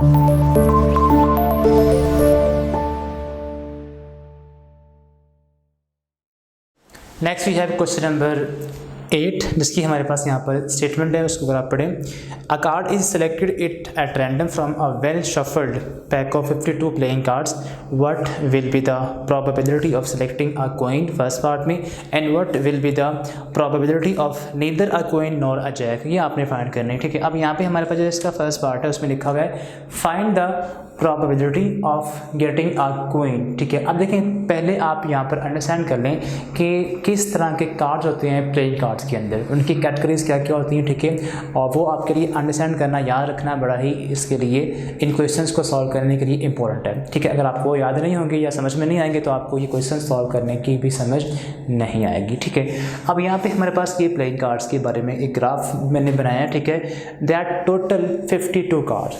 Next we have question number 8, जिसकी हमारे पास यहाँ पर स्टेटमेंट है, उसको अगर आप पढ़ें, a card is selected it at random from a well shuffled pack of 52 playing cards, what will be the probability of selecting a coin first part में, and what will be the probability of neither a coin nor a jack. ये आपने find करना है, ठीक है। अब यहाँ पे हमारे पास जो इसका फर्स्ट पार्ट है उसमें लिखा हुआ है find the probability of getting a coin, ठीक है। अब देखें, पहले आप यहाँ पर अंडरस्टैंड कर लें कि किस तरह के कार्ड्स होते हैं प्लेइंग कार्ड्स के अंदर, उनकी कैटेगरीज क्या क्या होती हैं, ठीक है। और वो आपके लिए अंडरस्टैंड करना, याद रखना बड़ा ही इसके लिए, इन क्वेश्चंस को सॉल्व करने के लिए इंपॉर्टेंट है, ठीक है। अगर आपको याद नहीं होंगे या समझ में नहीं आएंगे तो आपको ये क्वेश्चन सॉल्व करने की भी समझ नहीं आएगी, ठीक है। अब यहाँ पे हमारे पास ये प्लेइंग कार्ड्स के बारे में एक ग्राफ मैंने बनाया, ठीक है। दैट टोटल 52 कार्ड्स,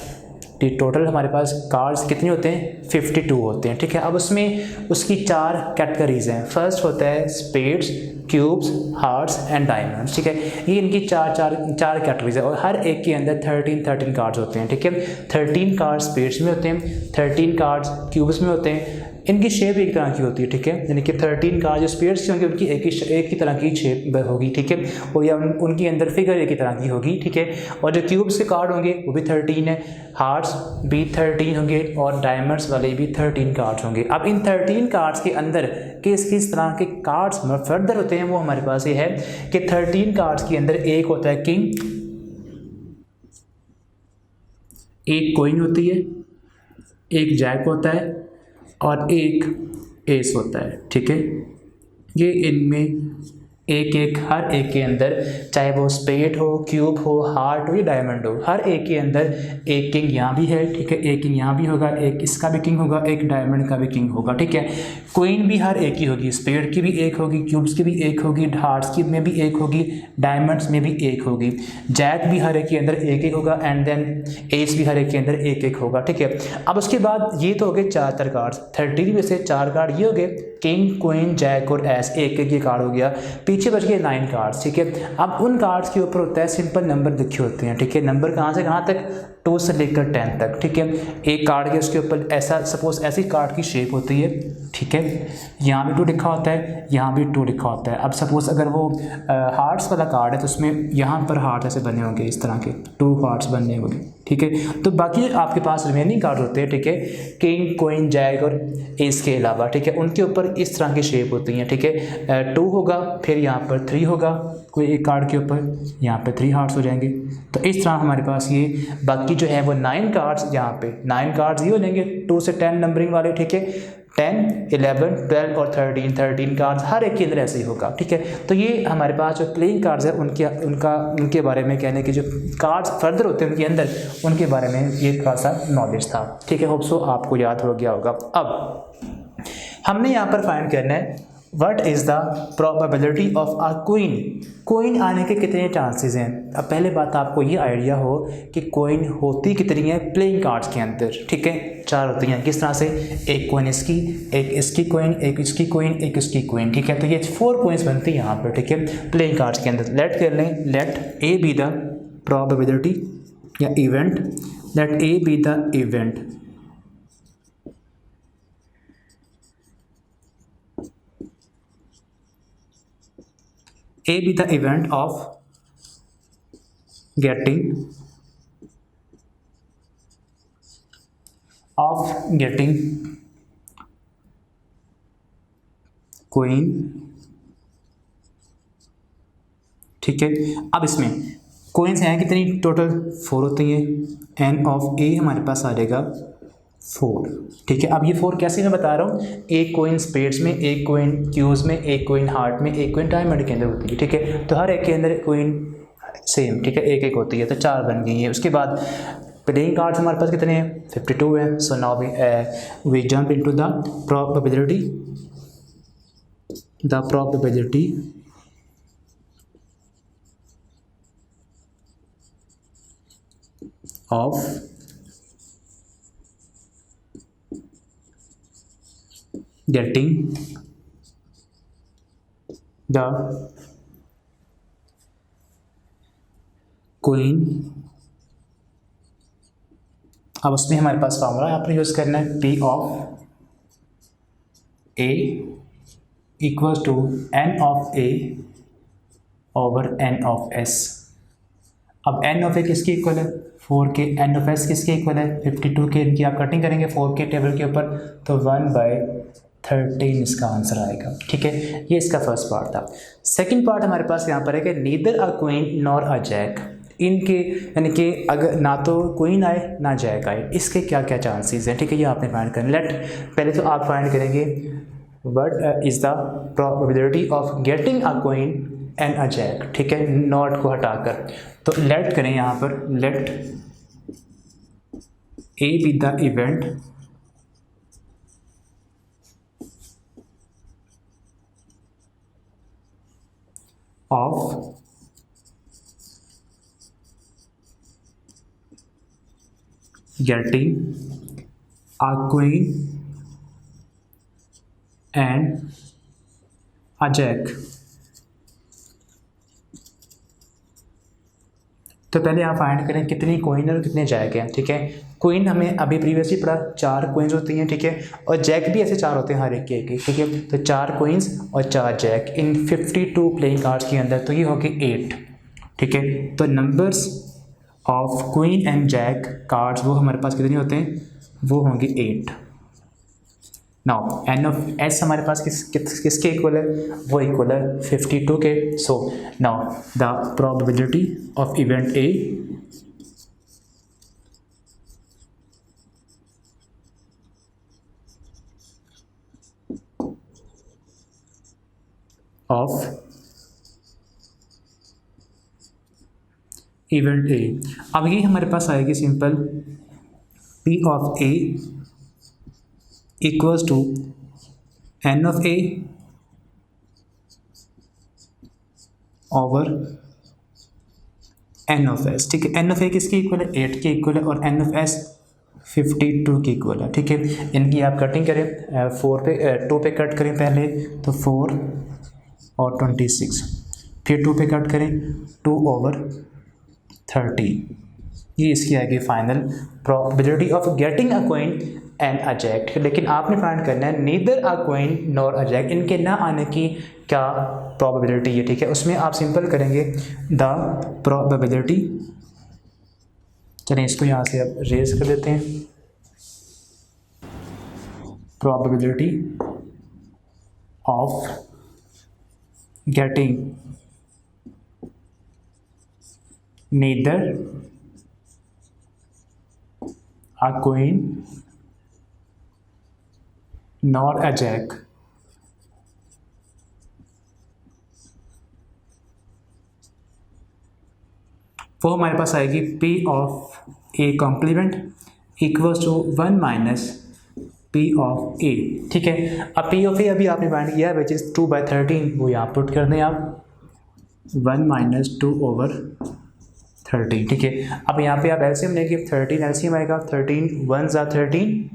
टोटल हमारे पास कार्ड्स कितने होते हैं, 52 होते हैं, ठीक है। अब उसमें उसकी 4 कैटेगरीज हैं। फर्स्ट होता है spades, cubes, hearts and diamonds, ठीक है। ये इनकी चार कैटेगरीज है और हर एक के अंदर 13 कार्ड्स होते हैं, ठीक है। 13 कार्ड्स स्पेड्स में होते हैं, 13 कार्ड्स क्यूब्स में होते हैं। इनकी शेप एक तरह की होती है, ठीक है। यानी कि 13 कार्ड जो स्पेड्स की होंगी उनकी एक ही तरह की शेप होगी, ठीक है। और या उनके अंदर फिगर एक ही तरह की होगी, ठीक है। और जो क्यूब्स के कार्ड होंगे वो भी 13 है, हार्ट्स भी 13 होंगे और डायमंड्स वाले भी 13 कार्ड्स होंगे। अब इन 13 कार्ड्स के अंदर किस तरह के कार्ड्स फर्दर होते हैं वो हमारे पास ये है कि 13 कार्ड्स के अंदर एक होता है किंग, एक कोइन होती है, एक जैक होता है और एक एस होता है, ठीक है। ये इनमें एक हर एक के अंदर, चाहे वो स्पेड हो, क्यूब हो, हार्ट हो या डायमंड हो, हर एक के अंदर एक किंग यहाँ भी है, ठीक है। एक किंग यहाँ भी होगा, एक इसका भी किंग होगा, एक डायमंड का भी किंग होगा, ठीक है। क्वीन भी हर एक की होगी, स्पेड की भी एक होगी, क्यूब्स की भी एक होगी, हार्ट्स की में भी एक होगी, डायमंड्स में भी एक होगी, जैक भी हर एक के अंदर एक होगा, एंड देन एस भी हर एक के अंदर एक होगा, ठीक है। अब उसके बाद ये तो हो गए 4 कार्ड्स, 13 में से 4 कार्ड ये हो गए, किंग, क्वीन, जैक और एस, एक ये कार्ड हो गया। पीछे बच गए 9 कार्ड्स, ठीक है। अब उन कार्ड्स के ऊपर होता है सिंपल नंबर लिखे होते हैं, ठीक है। नंबर कहाँ से कहाँ तक, 2 से लेकर 10 तक, ठीक है। एक कार्ड के उसके ऊपर ऐसा, सपोज ऐसी कार्ड की शेप होती है, ठीक है। यहाँ भी 2 लिखा होता है, यहाँ भी 2 लिखा होता है। अब सपोज अगर वो हार्ट्स वाला कार्ड है तो उसमें यहाँ पर हार्ट ऐसे बने होंगे, इस तरह के 2 हार्ट्स बने होंगे, ठीक है। तो बाकी आपके पास रिमेनिंग कार्ड होते हैं, ठीक है, किंग, क्वीन, जैक और एस के अलावा, ठीक है। उनके ऊपर इस तरह की शेप होती हैं, ठीक है। 2 होगा, फिर यहाँ पर 3 होगा, कोई एक कार्ड के ऊपर यहाँ पे 3 हार्ट्स हो जाएंगे। तो इस तरह हमारे पास ये बाकी जो है वो 9 कार्ड्स, यहाँ पे 9 कार्ड्स ये हो जाएंगे 2 से 10 नंबरिंग वाले, ठीक है। 10, 11, 12 और 13 कार्ड्स हर एक के अंदर ऐसे ही होगा, ठीक है। तो ये हमारे पास जो प्लेइंग कार्ड्स है उनके बारे में कहने की, जो कार्ड्स फर्दर होते हैं उनके अंदर, उनके बारे में ये थोड़ा सा नॉलेज था, ठीक है। होप सो आपको याद हो गया होगा। अब हमने यहाँ पर फाइंड करना है what is the probability of a queen, queen आने के कितने चांसेस हैं। अब पहले बात आपको ये आइडिया हो कि क्वीन होती कितनी है प्लेइंग कार्ड्स के अंदर, ठीक है। 4 होती हैं, किस तरह से, एक क्वीन इसकी, एक इसकी क्वीन, एक इसकी क्वीन, एक इसकी क्वीन, ठीक है। तो ये 4 क्वींस बनती है यहाँ पर, ठीक है, प्लेइंग कार्ड्स के अंदर। लेट कर लें, let A be the probability या event, let A be the event A be the event of getting queen, ठीक है। अब इसमें कोइंस हैं कितनी, टोटल 4 होती हैं, एन ऑफ ए हमारे पास आ जाएगा 4, ठीक है। अब ये 4 कैसे मैं बता रहा हूँ, एक कोइन स्पेड्स में, एक कोइन क्यूज में, एक कोइन हार्ट में, एक कोइन डायमंड के अंदर होती है, ठीक है। तो हर एक के अंदर कोइन सेम, ठीक है, एक होती है, तो 4 बन गई है। उसके बाद प्लेइंग कार्ड्स हमारे पास कितने हैं, 52 है। So now we jump into the probability of getting the queen अब उसमें हमारे पास फार्मूला यहाँ पर यूज़ करना है, P of A equals to N of A over N of S. अब एन ऑफ ए किसके इक्वल है, 4k, एन ऑफ एस किसके इक्वल है, 52k। इनकी आप कटिंग करेंगे 4k टेबल के ऊपर, तो 1/13 इसका आंसर आएगा। ठीक है, ये इसका फर्स्ट पार्ट था। सेकंड पार्ट हमारे पास यहाँ पर है कि neither a queen nor a jack, इनके यानी कि अगर ना तो क्वीन आए ना जैक आए, इसके क्या क्या चांसेस हैं। ठीक है, ये आपने फाइंड करना। लेट पहले तो आप फाइंड करेंगे what is the probability of getting a queen and a jack. ठीक है, नॉट को हटाकर, तो लेट करें यहाँ पर, let A be the event of getting a queen and a jack। तो पहले आप फाइंड करें कितनी क्वीन और कितने जैक हैं। ठीक है, क्वीन हमें अभी प्रीवियसली पढ़ा 4 क्वींस होती हैं। ठीक है, और जैक भी ऐसे 4 होते हैं हर एक के। ठीक है, तो 4 क्वींस और 4 जैक इन 52 प्लेइंग कार्ड्स के अंदर, तो ये हो गए 8। ठीक है, तो numbers of queen and jack cards वो हमारे पास कितने होते हैं, वो होंगे 8। नाउ एन ऑफ एस हमारे पास किसके इक्वल है, वो इक्वल है 52 के। So now the probability of event A of event A, अब ये हमारे पास आएगी simple, P of A equals to N of A over N of S. ठीक है, एन ऑफ ए किसके इक्वल है, 8 के इक्वल है, और एन ऑफ एस 52 के इक्वल है। ठीक है, इनकी आप कटिंग करें 2 पे कट करें पहले, तो 4 और 26, फिर 2 पे कट करें 2/30। ये इसकी आएगी final probability of getting a queen and a jack. लेकिन आपने फाइंड करना है neither a queen nor a jack, इनके ना आने की क्या प्रोबेबिलिटी है। ठीक है, उसमें आप सिंपल करेंगे द प्रोबेबिलिटी, चलिए इसको यहाँ से अब रेज कर देते हैं, probability of getting neither a queen nor a jack वो हमारे पास आएगी P of A complement equals to 1 minus P of A। ठीक है, अब P ऑफ A अभी आपने फाइंड किया विच इज़ 2/13, वो यहाँ पुट कर दें आप 1 माइनस 2/13। ठीक है, अब यहाँ पे आप एलसीएम लेंगे, 13 एलसीएम आएगा, 13 1 ज़ा 13,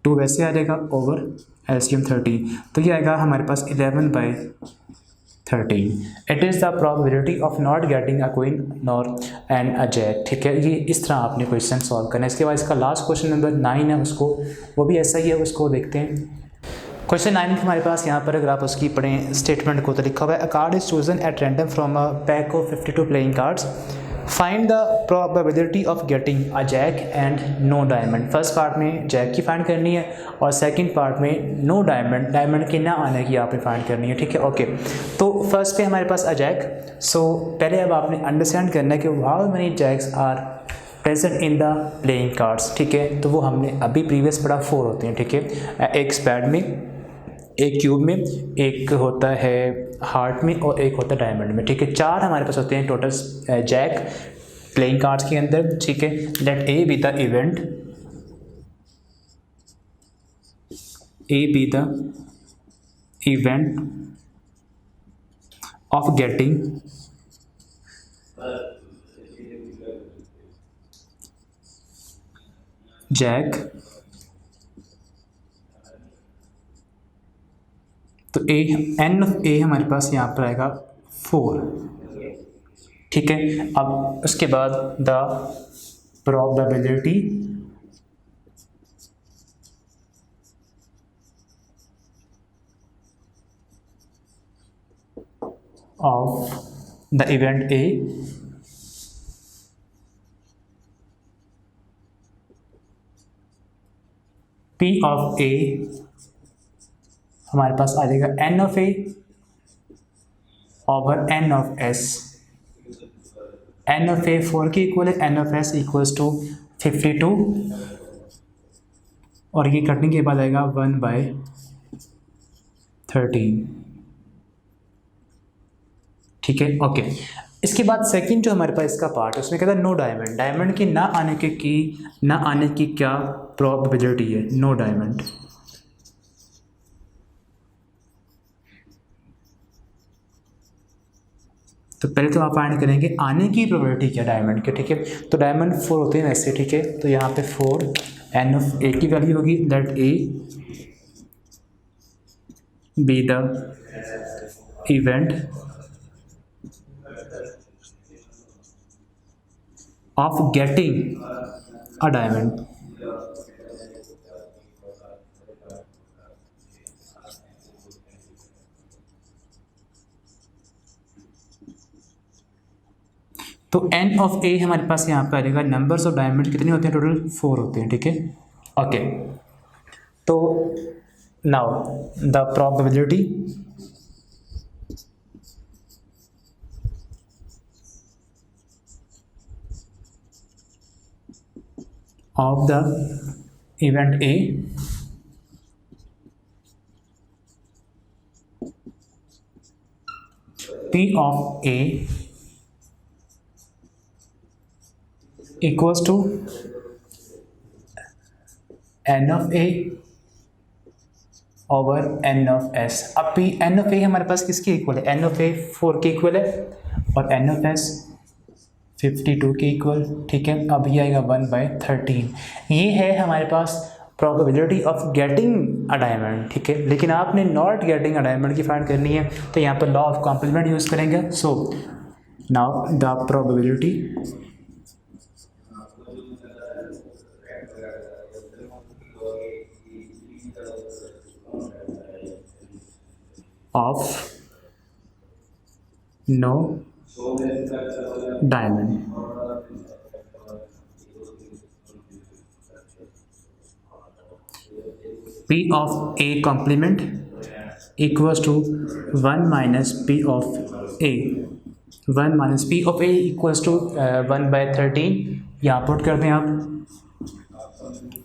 2 वैसे आ जाएगा ओवर एलसीएम 13, तो ये आएगा हमारे पास 11/13। It is the probability of not getting a queen nor and a jack. ठीक है, ये इस तरह आपने क्वेश्चन सॉल्व करना है। इसके बाद इसका लास्ट क्वेश्चन नंबर 9 है, उसको वो भी ऐसा ही है, उसको देखते हैं। क्वेश्चन 9 हमारे पास यहाँ पर अगर आप उसकी पढ़ें स्टेटमेंट को, तो लिखा हुआ है a card is chosen at random from a pack of 52 playing cards, find the probability of getting a jack and no diamond. First part में जैक की फाइंड करनी है और सेकंड पार्ट में नो डायमंड, डायमंड के ना आने की आपने फाइंड करनी है। ठीक है, ओके, तो फर्स्ट पे हमारे पास अ जैक। सो पहले अब आपने अंडरस्टैंड करना है कि how many jacks are present in the playing cards. ठीक है, तो वो हमने अभी प्रीवियस पढ़ा 4 होते हैं। ठीक है, एक स्पैड में, एक क्यूब में, एक होता है हार्ट में और एक होता है डायमंड में। ठीक है, 4 हमारे पास होते हैं टोटल जैक प्लेइंग कार्ड्स के अंदर। ठीक है, let A be the event, A be the event of getting jack, तो ए एन ऑफ ए हमारे पास यहाँ पर आएगा 4। ठीक ठीक है। अब उसके बाद the probability of the event A P of A हमारे पास आ जाएगा N of A over N of S। N of A 4 के इक्वल है, N of S equals to 52 और ये कटने के बाद आएगा 1/13। ठीक है, ओके। इसके बाद सेकंड जो हमारे पास इसका पार्ट है उसमें कहता है नो डायमंड। डायमंड के ना आने की क्या प्रोबेबिलिटी है, नो डायमंड। तो पहले तो आप फाइंड करेंगे आने की प्रोबेबिलिटी क्या डायमंड के, ठीक है। तो डायमंड 4 होते हैं वैसे, ठीक है। तो यहाँ पे 4 N ऑफ A की वैल्यू होगी, that A B the event of getting a diamond। तो N ऑफ A हमारे पास यहाँ पे आ जाएगा, नंबर्स ऑफ डायमंड कितने होते हैं, टोटल 4 होते हैं, ठीक है, ओके। तो now the probability of the event A P of A equals to N of A over N of S। अब P N of A हमारे पास किसके इक्वल है, N of A 4 के इक्वल है और N of S 52 के equal, ठीक है। अब ये आएगा 1/13। ये है हमारे पास probability of getting a diamond, ठीक है। लेकिन आपने नॉट गेटिंग अ डायमंड की फाइंड करनी है तो यहाँ पर लॉ ऑफ कॉम्प्लीमेंट यूज़ करेंगे। So now the probability of no diamond P of A complement equals to 1 minus P of A। 1 minus P of A equals to 1/13। यहाँ put करते हैं आप,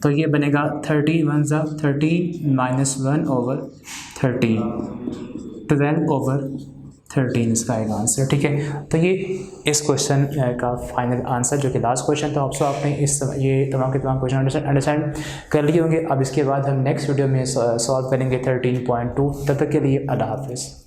तो ये बनेगा 13 1 ज़ा 13 माइनस 1 ओवर 13, 12 ओवर 13 इसका आएगा आंसर, ठीक है। तो ये इस क्वेश्चन का फाइनल आंसर जो कि लास्ट क्वेश्चन था। ऑप्शन आपने ये तमाम के तमाम क्वेश्चन अंडरस्टैंड कर लिए होंगे। अब इसके बाद हम नेक्स्ट वीडियो में सॉल्व करेंगे 13.2। तब तक के लिए अल्लाह हाफिज़।